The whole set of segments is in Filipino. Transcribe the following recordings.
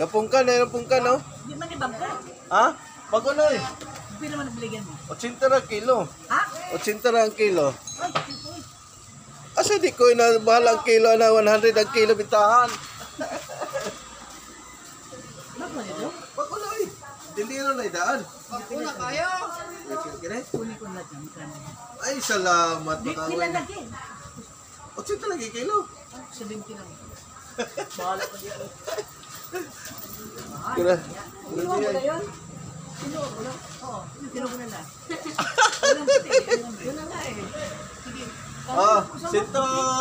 Yung pungkan, no? Di man ibang ko. Ha? Bago na eh. Pila man nabiligan mo. 80 ra kilo. Ha? 80 ra ang kilo. Ay, ito. Asa di ko na bahala ang kilo na 100 ang kilo bintahan. Bago na ito? Bago na eh. Diliro na idaan. Bago na kayo. Kaya? Kunin ko na dyan. Ay, salamat. Di Baka pila lagi. 80 lagi kilo. 70 lang. Bahala ko diyan. Kira. Kinuha mo na yun? Kinuha mo na? Oo, kinuha mo na lang. Yun na nga eh. Sige. Oh,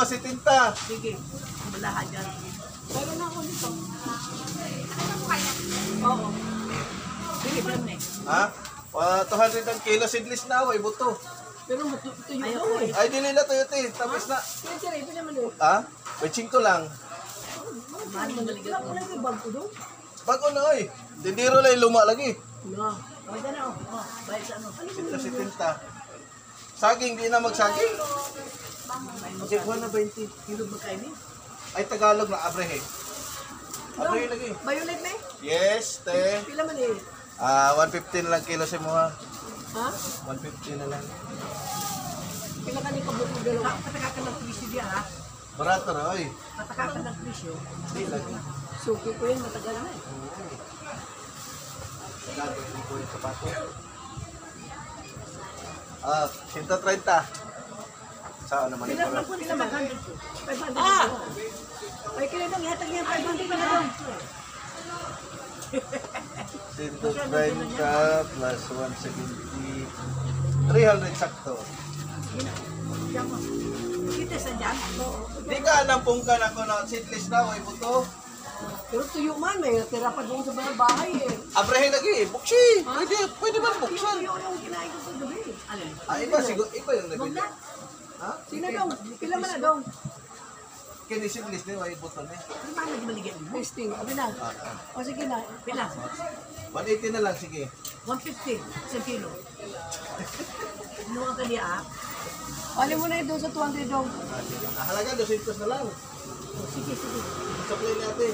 170. Sige. Malahan dyan. Pero na ako nito. Oo. Sige, pala mo na eh. Ha? 200 ang kilo seedless na ako, buto. Pero tuyo ko eh. Ay, dili na Toyota eh. Tapos na. Kaya tira, ito naman eh. Ha? Weching ko lang. Mani mo naligat mo. Wala yung bag ko doon. Bago na eh. Dindiro lang yung luma lagi. No. Bakit na oh. Oh, bakit sa ano? 170. Saging, di na magsaging. Kasi buwan na 20. Kilo ba kayo ni? Ay, Tagalog na, abrehe. Abrehe lagi. Violet na eh? Yes, te. Pila man eh? 115 lang kilo si mo ha. Ha? 115 na lang. Pila ka ni kabuto dalawa? Pataka ka ng presyo diya ha? Barato na, oy. Pataka ka ng presyo. Hindi lagi. Suki ko yun, matagal na eh. Gagawin ko yung sapato. 130. Saan naman Pila ito? man po nila mag 500 ah! Ay, kaya nang ihatag niya 500 pa na lang. 130 plus 170. 300 sakto. Diyan mo. Kita sa dyan? Oo. Di ka nampung ka na ko na seedless na, oy, buto. Pero tuyo man, may tira pa doon sa bahay eh. Abrehe lagi, buksi. Pwede ba buksan? Tuyo yung kinain ko sa gabi. Alin? Iba, siguro, iba yung Huwag nabili. na. Ha? Sino dong? Pila man na dong? Kini seedless na, oy, buto na. Ano ba nagmaligyan mo? Testing. Abi na. O sige na. Pila? 180 na lang, sige. 150 sa kilo. Inuwan ka niya ah. Pali mo na ito sa 200 dong. Halaga, 200 na lang. Sige, sige. Supply natin.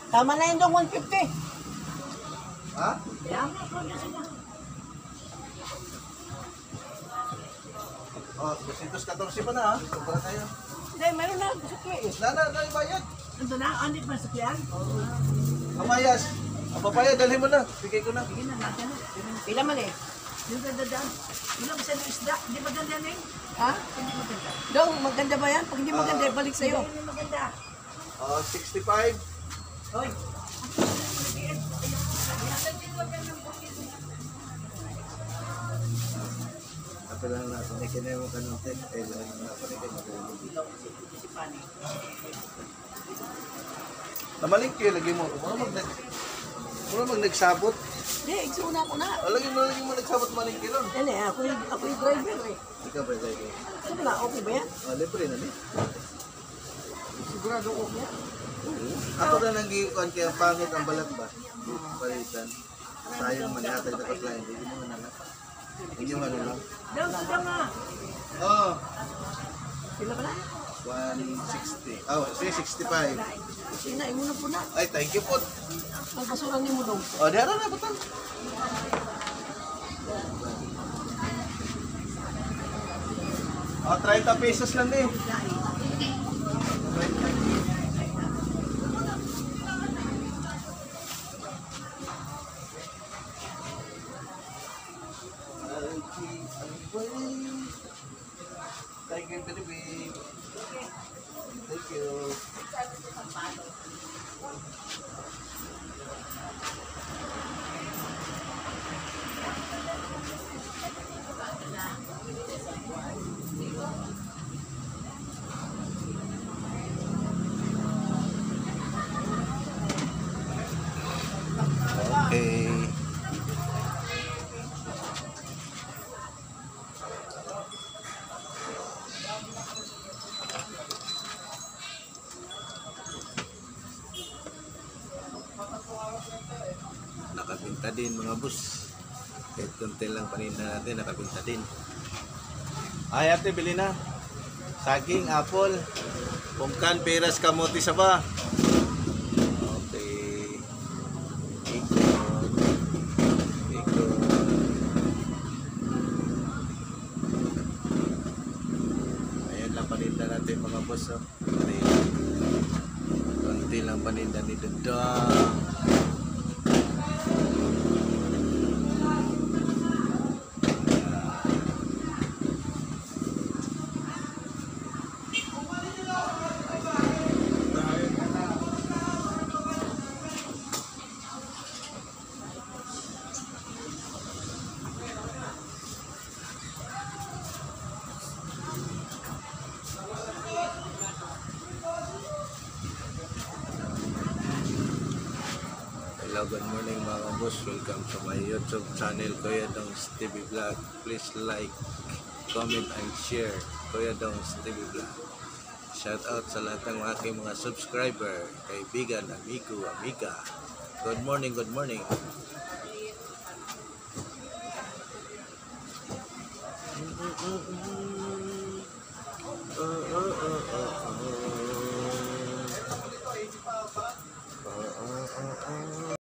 Tama na yun dong 150. Ha? Yan. Sige. Oh, 214 pa na ha. Sobra tayo. Hindi, meron na. Gusto ko eh. Na yung bayad. Ito na, andit man sa kiyan? Kamayas. Ang papaya, dalhin mo na. Bigay ko na. Sige na, natin na. Pila man eh. Yung ganda dyan. Ilang isa ng isda. Hindi maganda na eh. Ha? Hindi maganda. Dong, maganda ba yan? Pag hindi maganda, balik sa'yo. Hindi maganda. 65. Hoy. Ito lang na. Panikin na yung kanong tent. Kailangan na panikin na kanong Si Pani. Namalingki, lagi mo. Muna mag nagsabot. Hindi, igsuna ko na. Lagi mo nagsabot malingki nun. Yan eh, ako yung driver eh. Ikaw pa tayo. Ano na, okay ba yan? Libre na ni. Sigurado okay yan. Ako na nang giikuan kaya pangit ang balat ba? Palitan. Sayang man yata ito ka-client. Hindi mo na lang. Hindi mo na lang. Down, down nga. Oh, Pila ka na? 160. Oh, sige, 65. Sina, imuna po na. Ay, thank you po. Ang basuran niyo mo dong. Oh, diara na, butang. Oh, 30 pesos lang eh. Thank you, baby. Thank you. Okay. Nakapinta din mga boss. Kahit konti lang paninda natin, nakapinta din. Ay ate, bili na. Saging, apple, pungkan, peras, kamote, saba. Okay. Ikot. Ikot. Ayan lang paninda natin mga boss. Oh. Konti lang paninda ni Dodong. Hello, good morning mga boss. Welcome to my YouTube channel, Kuya Dongs TV Vlog. Please like, comment, and share Kuya Dongs TV Vlog. Shout out sa lahat ng aking mga subscriber, kaibigan, amigo, amiga. Good morning, good morning.